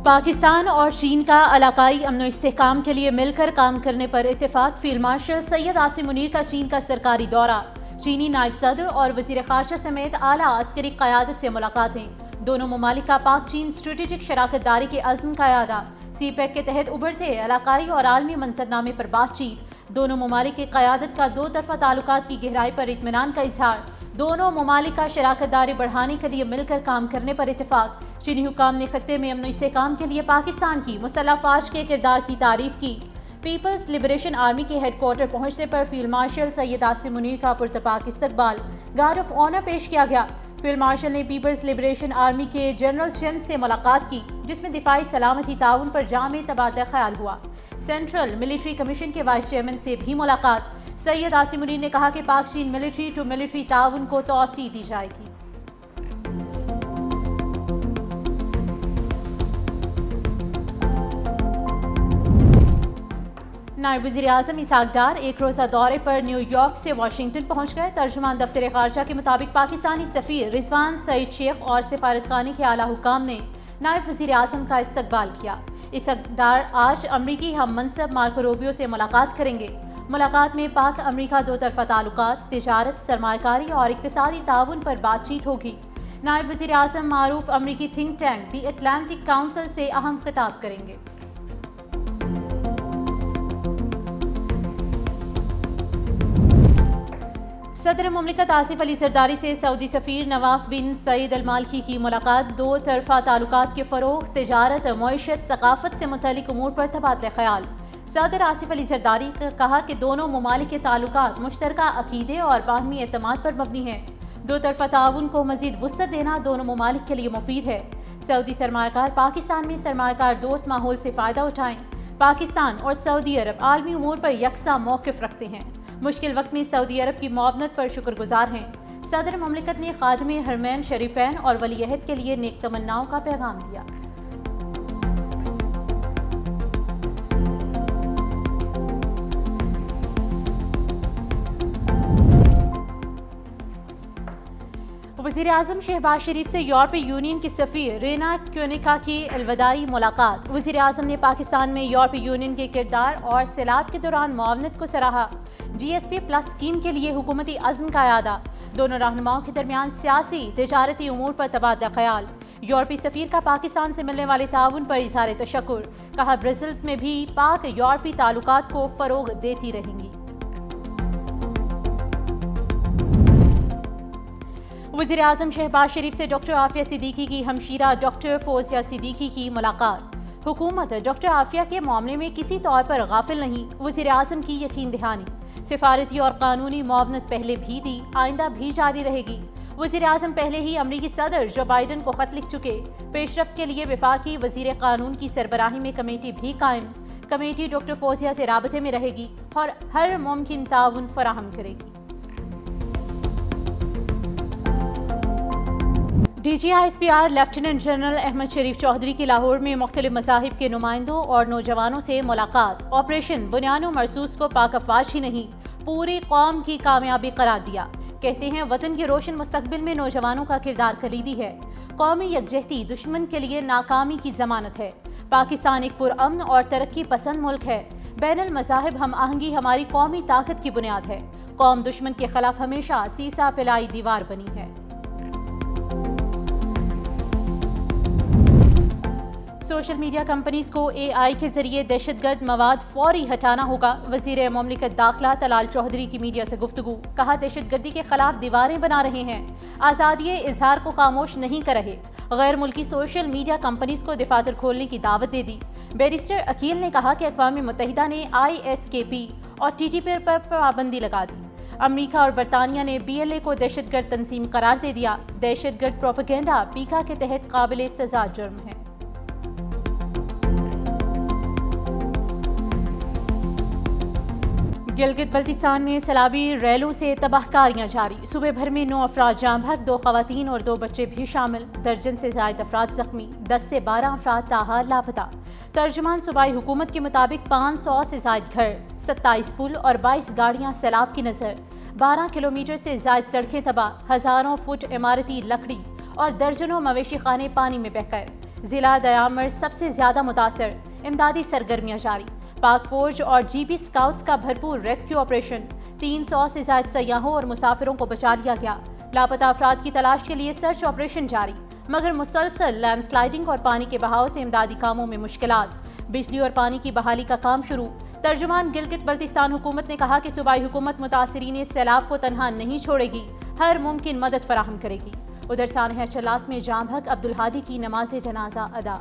پاکستان اور چین کا علاقائی امن و استحکام کے لیے مل کر کام کرنے پر اتفاق۔ فیلڈ مارشل سید عاصم منیر کا چین کا سرکاری دورہ، چینی نائب صدر اور وزیر خارجہ سمیت اعلیٰ عسکری قیادت سے ملاقاتیں۔ دونوں ممالک کا پاک چین اسٹریٹجک شراکت داری کے عزم کا اعادہ۔ سی پیک کے تحت ابھرتے علاقائی اور عالمی منصبنامے پر بات چیت۔ دونوں ممالک کی قیادت کا دو طرفہ تعلقات کی گہرائی پر اطمینان کا اظہار۔ دونوں ممالک کا شراکت داری بڑھانے کے لیے مل کر کام کرنے پر اتفاق۔ چینی حکام نے خطے میں امن و استحکام کے لیے پاکستان کی مسلح افواج کے کردار کی تعریف کی۔ پیپلز لبریشن آرمی کے ہیڈ کوارٹر پہنچنے پر فیلڈ مارشل سید عاصم منیر کا پرتپاک استقبال، گارڈ آف آنر پیش کیا گیا۔ فیلڈ مارشل نے پیپلز لبریشن آرمی کے جنرل چند سے ملاقات کی، جس میں دفاعی سلامتی تعاون پر جامع تبادلہ خیال ہوا۔ سینٹرل ملٹری کمیشن کے وائس چیئرمین سے بھی ملاقات۔ سید عاصم منیر نے کہا کہ پاک چین ملٹری ٹو ملٹری تعاون کو توسیع دی جائے گی۔ نائب وزیر اعظم اسحاق ڈار ایک روزہ دورے پر نیو یارک سے واشنگٹن پہنچ گئے۔ ترجمان دفتر خارجہ کے مطابق پاکستانی سفیر رضوان سعید شیخ اور سفارت خانے کے اعلیٰ حکام نے نائب وزیر اعظم کا استقبال کیا۔ اسحاق ڈار آج امریکی ہم منصب مارکو روبیو سے ملاقات کریں گے۔ ملاقات میں پاک امریکہ دو طرفہ تعلقات، تجارت، سرمایہ کاری اور اقتصادی تعاون پر بات چیت ہوگی۔ نائب وزیر اعظم معروف امریکی تھنک ٹینک دی اٹلانٹک کونسل سے اہم خطاب کریں گے۔ صدر مملکت آصف علی زرداری سے سعودی سفیر نواف بن سعید المالکی کی ملاقات۔ دو طرفہ تعلقات کے فروغ، تجارت، معیشت، ثقافت سے متعلق امور پر تبادلہ خیال۔ صدر آصف علی زرداری نے کہا کہ دونوں ممالک کے تعلقات مشترکہ عقیدے اور باہمی اعتماد پر مبنی ہیں۔ دو طرفہ تعاون کو مزید وسعت دینا دونوں ممالک کے لیے مفید ہے۔ سعودی سرمایہ کار پاکستان میں سرمایہ کار دوست ماحول سے فائدہ اٹھائیں۔ پاکستان اور سعودی عرب عالمی امور پر یکساں موقف رکھتے ہیں۔ مشکل وقت میں سعودی عرب کی معاونت پر شکر گزار ہیں۔ صدر مملکت نے خادم حرمین شریفین اور ولی عہد کے لیے نیک تمناؤں کا پیغام دیا۔ وزیر اعظم شہباز شریف سے یورپی یونین کی سفیر رینا کیونیکا کی الوداعی ملاقات۔ وزیر اعظم نے پاکستان میں یورپی یونین کے کردار اور سیلاب کے دوران معاونت کو سراہا۔ جی ایس پی پلس اسکیم کے لیے حکومتی عزم کا اعادہ۔ دونوں رہنماؤں کے درمیان سیاسی تجارتی امور پر تبادلہ خیال۔ یورپی سفیر کا پاکستان سے ملنے والے تعاون پر اظہار تشکر، کہا برسلز میں بھی پاک یورپی تعلقات کو فروغ دیتی رہیں گی۔ وزیر اعظم شہباز شریف سے ڈاکٹر عافیہ صدیقی کی ہمشیرہ ڈاکٹر فوزیہ صدیقی کی ملاقات۔ حکومت ڈاکٹر عافیہ کے معاملے میں کسی طور پر غافل نہیں، وزیر اعظم کی یقین دہانی۔ سفارتی اور قانونی معاونت پہلے بھی دی، آئندہ بھی جاری رہے گی۔ وزیر اعظم پہلے ہی امریکی صدر جو بائیڈن کو خط لکھ چکے۔ پیش رفت کے لیے وفاقی وزیر قانون کی سربراہی میں کمیٹی بھی قائم۔ کمیٹی ڈاکٹر فوزیہ سے رابطے میں رہے گی اور ہر ممکن تعاون فراہم کرے گی۔ D G I S P R lieutenant general Ahmed Sharif Chaudhry کی لاہور میں مختلف مذاہب کے نمائندوں اور نوجوانوں سے ملاقات۔ آپریشن بنیان و مرصوص کو پاک افواج ہی نہیں، پوری قوم کی کامیابی قرار دیا۔ کہتے ہیں وطن کے روشن مستقبل میں نوجوانوں کا کردار کلیدی ہے۔ قومی یکجہتی دشمن کے لیے ناکامی کی ضمانت ہے۔ پاکستان ایک پرامن اور ترقی پسند ملک ہے۔ بین المذاہب ہم آہنگی ہماری قومی طاقت کی بنیاد ہے۔ قوم دشمن کے خلاف ہمیشہ سیسا پلائی دیوار بنی ہے۔ سوشل میڈیا کمپنیز کو اے آئی کے ذریعے دہشت گرد مواد فوری ہٹانا ہوگا۔ وزیر مملکت داخلہ طلال چودھری کی میڈیا سے گفتگو، کہا دہشت گردی کے خلاف دیواریں بنا رہے ہیں، آزادی اظہار کو خاموش نہیں کر رہے۔ غیر ملکی سوشل میڈیا کمپنیز کو دفاتر کھولنے کی دعوت دے دی۔ بیرسٹر عقیل نے کہا کہ اقوام متحدہ نے ISKP اور TTP پر پابندی لگا دی۔ امریکہ اور برطانیہ نے BLA کو دہشت گرد تنظیم قرار دے دیا۔ دہشت گرد پروپیگنڈا پیکا کے تحت قابل سزا جرم ہے۔ گلگت بلتستان میں سیلابی ریلوں سے تباہ کاریاں جاری۔ صبح بھر میں 9 افراد جاں بحق، 2 خواتین اور 2 بچے بھی شامل۔ درجن سے زائد افراد زخمی، 10 سے 12 افراد تاحال لاپتہ۔ ترجمان صوبائی حکومت کے مطابق 500 سے زائد گھر، 27 پل اور 22 گاڑیاں سیلاب کی نظر۔ 12 کلومیٹر سے زائد سڑکیں تباہ، ہزاروں فٹ عمارتی لکڑی اور درجنوں مویشی خانے پانی میں بہہ گئے۔ ضلع دیامر سب سے زیادہ متاثر، امدادی سرگرمیاں جاری، پاک فوج اور جی بی اسکاؤٹس کا بھرپور ریسکیو آپریشن، 300 سے زائد سیاحوں اور مسافروں کو بچا لیا گیا، لاپتہ افراد کی تلاش کے لیے سرچ آپریشن جاری، مگر مسلسل لینڈ سلائیڈنگ اور پانی کے بہاؤ سے امدادی کاموں میں مشکلات، بجلی اور پانی کی بحالی کا کام شروع۔ ترجمان گلگت بلتستان حکومت نے کہا کہ صوبائی حکومت متاثرین سیلاب کو تنہا نہیں چھوڑے گی، ہر ممکن مدد فراہم کرے گی۔ ادھر سانحہ چلاس میں جام حق عبدالہادی کی نماز جنازہ ادا۔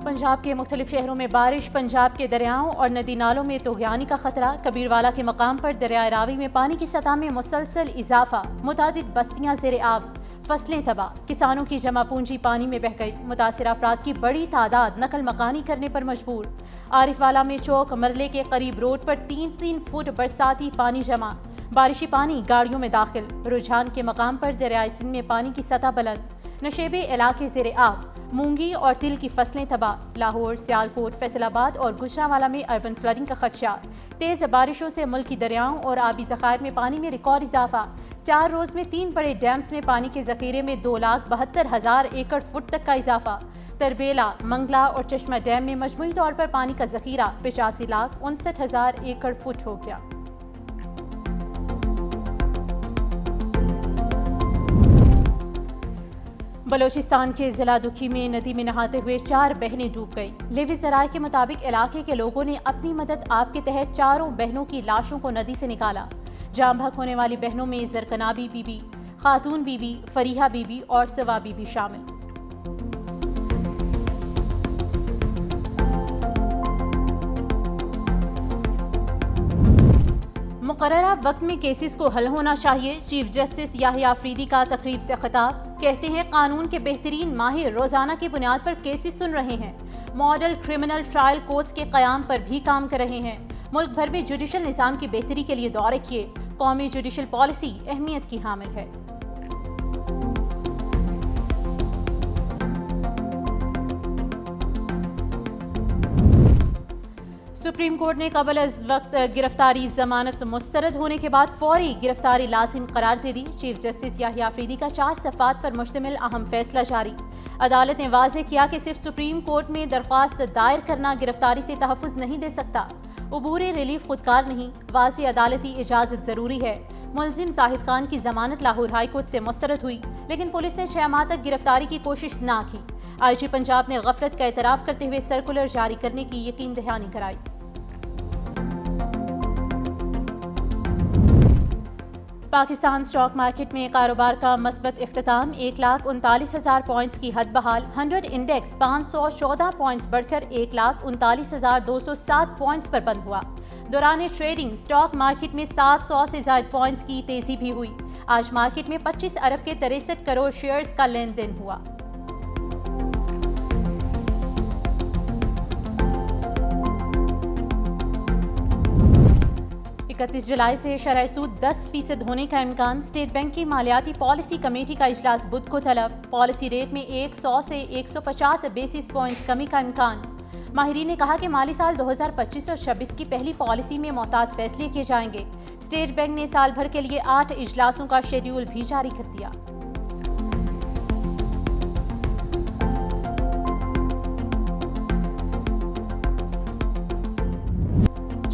پنجاب کے مختلف شہروں میں بارش، پنجاب کے دریاؤں اور ندی نالوں میں طغیانی کا خطرہ، کبیروالا کے مقام پر دریائے راوی میں پانی کی سطح میں مسلسل اضافہ، متعدد بستیاں زیر آب، فصلیں تباہ، کسانوں کی جمع پونجی پانی میں بہہ گئی، متاثرہ افراد کی بڑی تعداد نقل مکانی کرنے پر مجبور۔ عارف والا میں چوک مرلے کے قریب روڈ پر 3 فٹ برساتی پانی جمع، بارشی پانی گاڑیوں میں داخل، رجحان کے مقام پر دریائے سندھ میں پانی کی سطح بلند، نشیبے علاقے زیر آب، مونگی اور تل کی فصلیں تباہ، لاہور، سیالکوٹ، فیصل آباد اور گجرانوالہ میں اربن فلڈنگ کا خدشہ، تیز بارشوں سے ملکی دریاؤں اور آبی ذخائر میں پانی میں ریکارڈ اضافہ، 4 روز میں 3 بڑے ڈیمز میں پانی کے ذخیرے میں 2,72,000 ایکڑ فٹ تک کا اضافہ، تربیلا، منگلا اور چشمہ ڈیم میں مجموعی طور پر پانی کا ذخیرہ 85,59,000 ایکڑ فٹ ہو گیا۔ بلوچستان کے ضلع دکھی میں ندی میں نہاتے ہوئے 4 بہنیں ڈوب گئیں۔ لیوی ذرائع کے مطابق علاقے کے لوگوں نے اپنی مدد آپ کے تحت 4 بہنوں کی لاشوں کو ندی سے نکالا۔ جام بحق ہونے والی بہنوں میں Zarkanabi Bibi, Khatoon Bibi, Fariha Bibi اور سوا بی بی شامل۔ مقررہ وقت میں کیسز کو حل ہونا چاہیے، چیف جسٹس یحییٰ آفریدی کا تقریب سے خطاب، کہتے ہیں قانون کے بہترین ماہر روزانہ کی بنیاد پر کیسز سن رہے ہیں، ماڈل کرمنل ٹرائل کورٹس کے قیام پر بھی کام کر رہے ہیں، ملک بھر میں جوڈیشل نظام کی بہتری کے لیے دورے کیے، قومی جوڈیشل پالیسی اہمیت کی حامل ہے۔ سپریم کورٹ نے قبل از وقت گرفتاری ضمانت مسترد ہونے کے بعد فوری گرفتاری لازم قرار دے دی۔ چیف جسٹس یحییٰ آفریدی کا 4 صفحات پر مشتمل اہم فیصلہ جاری۔ عدالت نے واضح کیا کہ صرف سپریم کورٹ میں درخواست دائر کرنا گرفتاری سے تحفظ نہیں دے سکتا، عبور ریلیف خودکار نہیں، واضح عدالتی اجازت ضروری ہے۔ ملزم زاہد خان کی ضمانت لاہور ہائی کورٹ سے مسترد ہوئی، لیکن پولیس نے 6 ماہ تک گرفتاری کی کوشش نہ کی۔ آئی جی پنجاب نے غفلت کا اعتراف کرتے ہوئے سرکولر جاری کرنے کی یقین دہانی کرائی۔ پاکستان اسٹاک مارکیٹ میں کاروبار کا مثبت اختتام، 1,39,000 پوائنٹس کی حد بحال، 100 انڈیکس 514 پوائنٹس بڑھ کر 1,39,207 پوائنٹس پر بند ہوا۔ دوران ٹریڈنگ اسٹاک مارکیٹ میں 700 سے زائد پوائنٹس کی تیزی بھی ہوئی۔ آج مارکیٹ میں 25 ارب کے 63 کروڑ شیئرز کا لین دین ہوا۔ 31 جولائی سے شرح سود 10% ہونے کا امکان، اسٹیٹ بینک کی مالیاتی پالیسی کمیٹی کا اجلاس بدھ کو طلب، پالیسی ریٹ میں 100 سے 150 بیسس پوائنٹس کمی کا امکان۔ ماہرین نے کہا کہ مالی سال 2025 اور 26 کی پہلی پالیسی میں محتاط فیصلے کیے جائیں گے۔ اسٹیٹ بینک نے سال بھر کے لیے 8 اجلاسوں کا شیڈیول بھی جاری کر دیا۔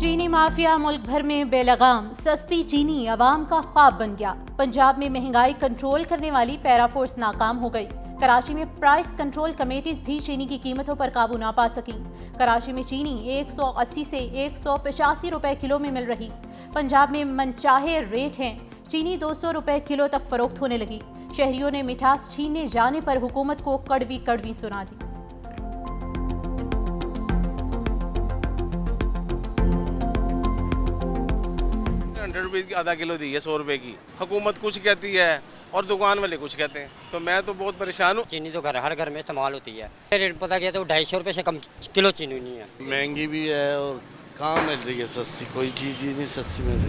چینی مافیا ملک بھر میں بے لگام، سستی چینی عوام کا خواب بن گیا۔ پنجاب میں مہنگائی کنٹرول کرنے والی پیرا فورس ناکام ہو گئی۔ کراچی میں پرائس کنٹرول کمیٹیز بھی چینی کی قیمتوں پر قابو نہ پا سکیں۔ کراچی میں چینی 180 سے 185 روپے کلو میں مل رہی۔ پنجاب میں منچاہے ریٹ ہیں، چینی 200 روپے کلو تک فروخت ہونے لگی۔ شہریوں نے مٹھاس چھیننے جانے پر حکومت کو کڑوی کڑوی سنا دی۔ روپے کی آدھا کلو دی ہے 100 روپے کی، حکومت کچھ کہتی ہے اور دکان والے کچھ کہتے ہیں، تو میں تو بہت پریشان ہوں۔ چینی تو ہر گھر میں استعمال ہوتی ہے، ریٹ پتہ کیا تو 250 روپے سے کم کلو چینی نہیں ہے۔ مہنگی بھی ہے اور کہاں مل رہی ہے سستی، کوئی چیز ہی نہیں سستی مل رہی۔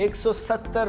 $170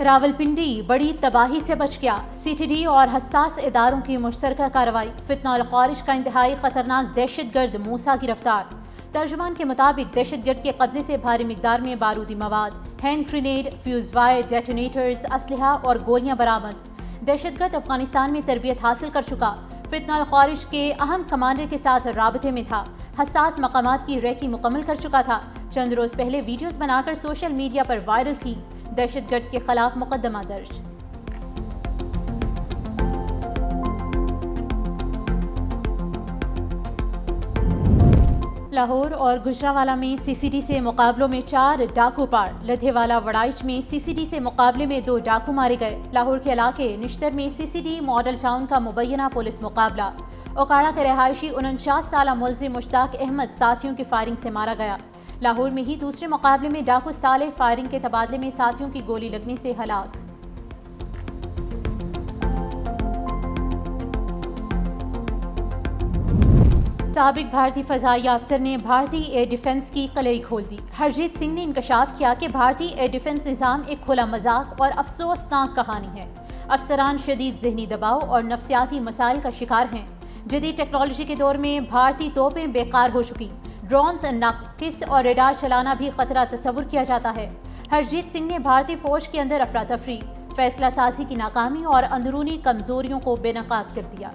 راولپنڈی بڑی تباہی سے بچ گیا، CTD اور حساس اداروں کی مشترکہ کارروائی، فتنہ الخوارج کا انتہائی خطرناک دہشت گرد موسیٰ گرفتار۔ ترجمان کے مطابق دہشت گرد کے قبضے سے بھاری مقدار میں بارودی مواد، hand grenade, fuse wire, detonators, اسلحہ اور گولیاں برآمد۔ دہشت گرد افغانستان میں تربیت حاصل کر چکا، فتنہ الخوارج کے اہم کمانڈر کے ساتھ رابطے میں تھا، حساس مقامات کی ریکی مکمل کر چکا تھا۔ چند روز پہلے ویڈیوز بنا کر سوشل میڈیا پر وائرل کی، دہشت گرد کے خلاف مقدمہ درج۔ لاہور اور گجرانوالہ میں CCD سے مقابلوں میں 4 ڈاکو پار، لدھیوالا وڑائچ میں CCD سے مقابلے میں 2 ڈاکو مارے گئے۔ لاہور کے علاقے نشتر میں CCD ماڈل ٹاؤن کا مبینہ پولیس مقابلہ، اوکاڑا کے رہائشی 49 سالہ ملزم مشتاق احمد ساتھیوں کی فائرنگ سے مارا گیا۔ لاہور میں ہی دوسرے مقابلے میں ڈاکو صالح فائرنگ کے تبادلے میں ساتھیوں کی گولی لگنے سے ہلاک۔ سابق بھارتی فضائی افسر نے بھارتی ایئر ڈیفنس کی قلعی کھول دی۔ ہرجیت سنگھ نے انکشاف کیا کہ بھارتی ایئر ڈیفنس نظام ایک کھلا مذاق اور افسوسناک کہانی ہے۔ افسران شدید ذہنی دباؤ اور نفسیاتی مسائل کا شکار ہیں۔ جدید ٹیکنالوجی کے دور میں بھارتی توپیں بیکار ہو چکی، ڈرونز ناقص اور ریڈار چلانا بھی خطرہ تصور کیا جاتا ہے۔ ہرجیت سنگھ نے بھارتی فوج کے اندر افراتفری، فیصلہ سازی کی ناکامی اور اندرونی کمزوریوں کو بے نقاب کر دیا۔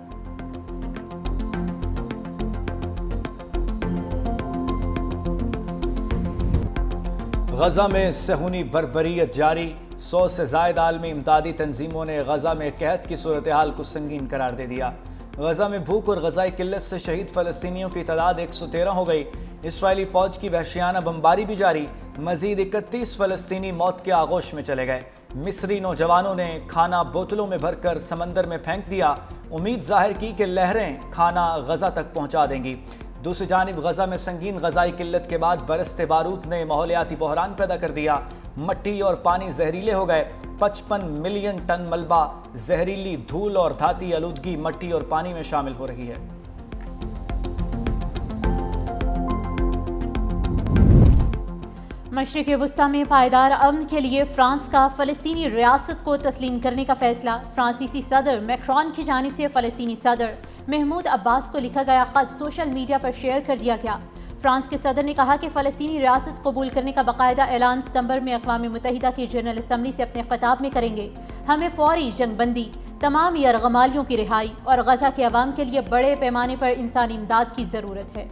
غزہ میں صہیونی بربریت جاری، 100 سے زائد عالمی امدادی تنظیموں نے غزہ میں قحط کی صورتحال کو سنگین قرار دے دیا۔ غزہ میں بھوک اور غذائی قلت سے شہید فلسطینیوں کی تعداد 113 ہو گئی۔ اسرائیلی فوج کی وحشیانہ بمباری بھی جاری، مزید 31 فلسطینی موت کے آغوش میں چلے گئے۔ مصری نوجوانوں نے کھانا بوتلوں میں بھر کر سمندر میں پھینک دیا، امید ظاہر کی کہ لہریں کھانا غزہ تک پہنچا دیں گی۔ دوسری جانب غزہ میں سنگین غذائی قلت کے بعد برستے بارود نے ماحولیاتی بحران پیدا کر دیا، مٹی اور پانی زہریلے ہو گئے۔ 55 ملین ٹن ملبہ، زہریلی دھول اور دھاتی آلودگی مٹی اور پانی میں شامل ہو رہی ہے۔ مشرق وسطیٰ میں پائیدار امن کے لیے فرانس کا فلسطینی ریاست کو تسلیم کرنے کا فیصلہ۔ فرانسیسی صدر میکرون کی جانب سے فلسطینی صدر محمود عباس کو لکھا گیا خط سوشل میڈیا پر شیئر کر دیا گیا۔ فرانس کے صدر نے کہا کہ فلسطینی ریاست قبول کرنے کا باقاعدہ اعلان ستمبر میں اقوام متحدہ کی جنرل اسمبلی سے اپنے خطاب میں کریں گے۔ ہمیں فوری جنگ بندی، تمام یرغمالیوں کی رہائی اور غزہ کے عوام کے لیے بڑے پیمانے پر انسانی امداد کی ضرورت ہے۔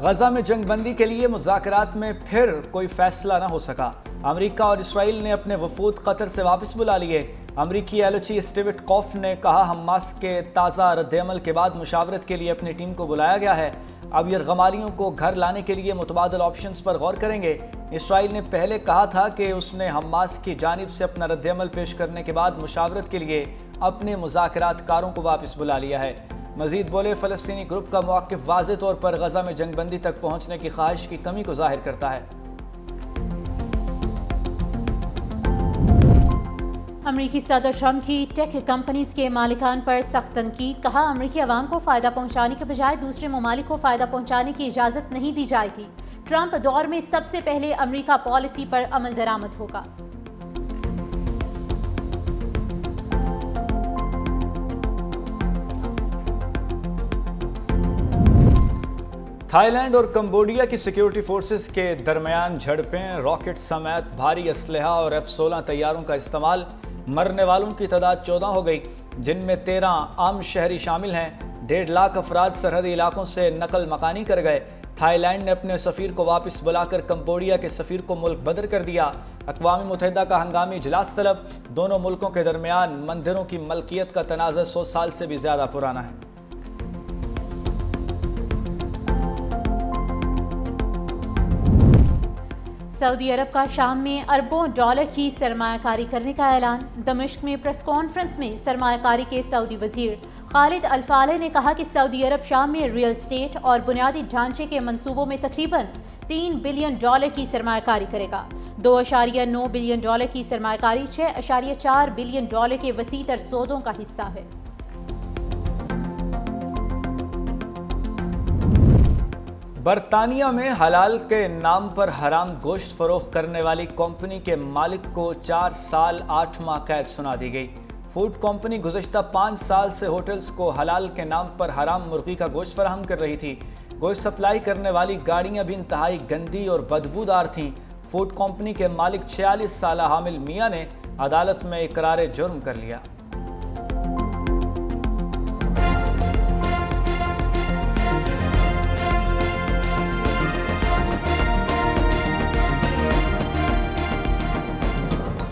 غزہ میں جنگ بندی کے لیے مذاکرات میں پھر کوئی فیصلہ نہ ہو سکا۔ امریکہ اور اسرائیل نے اپنے وفود قطر سے واپس بلا لیے۔ امریکی ایلچی اسٹیوٹ کوف نے کہا حماس کے تازہ رد عمل کے بعد مشاورت کے لیے اپنی ٹیم کو بلایا گیا ہے۔ اب یرغمالیوں کو گھر لانے کے لیے متبادل آپشنز پر غور کریں گے۔ اسرائیل نے پہلے کہا تھا کہ اس نے حماس کی جانب سے اپنا رد عمل پیش کرنے کے بعد مشاورت کے لیے اپنے مذاکرات کاروں کو واپس بلا لیا ہے۔ مزید بولے، فلسطینی گروپ کا موقف واضح طور پر غزہ میں جنگ بندی تک پہنچنے کی خواہش کی کمی کو ظاہر کرتا ہے۔ امریکی صدر ٹرمپ کی ٹیک کمپنیز کے مالکان پر سخت تنقید، کہا امریکی عوام کو فائدہ پہنچانے کے بجائے دوسرے ممالک کو فائدہ پہنچانے کی اجازت نہیں دی جائے گی۔ ٹرمپ دور میں سب سے پہلے امریکہ پالیسی پر عمل درآمد ہوگا۔ تھائی لینڈ اور کمبوڈیا کی سیکیورٹی فورسز کے درمیان جھڑپیں، راکٹ سمیت بھاری اسلحہ اور F-16 طیاروں کا استعمال، مرنے والوں کی تعداد 14 ہو گئی، جن میں 13 عام شہری شامل ہیں۔ 1.5 لاکھ افراد سرحدی علاقوں سے نقل مکانی کر گئے۔ تھائی لینڈ نے اپنے سفیر کو واپس بلا کر کمبوڈیا کے سفیر کو ملک بدر کر دیا۔ اقوام متحدہ کا ہنگامی اجلاس طلب، دونوں ملکوں کے درمیان مندروں کی ملکیت کا تنازع 100 سال سے بھی زیادہ پرانا ہے۔ سعودی عرب کا شام میں اربوں ڈالر کی سرمایہ کاری کرنے کا اعلان۔ دمشق میں پریس کانفرنس میں سرمایہ کاری کے سعودی وزیر خالد الفالح نے کہا کہ سعودی عرب شام میں ریل اسٹیٹ اور بنیادی ڈھانچے کے منصوبوں میں تقریباً $3 بلین کی سرمایہ کاری کرے گا۔ $2.9 بلین کی سرمایہ کاری $6.4 بلین کے وسیع تر سودوں کا حصہ ہے۔ برطانیہ میں حلال کے نام پر حرام گوشت فروخت کرنے والی کمپنی کے مالک کو 4 سال 8 ماہ قید سنا دی گئی۔ فوڈ کمپنی گزشتہ 5 سال سے ہوٹلز کو حلال کے نام پر حرام مرغی کا گوشت فراہم کر رہی تھی۔ گوشت سپلائی کرنے والی گاڑیاں بھی انتہائی گندی اور بدبودار تھیں۔ فوڈ کمپنی کے مالک 46 سالہ حامل میاں نے عدالت میں اقرار جرم کر لیا۔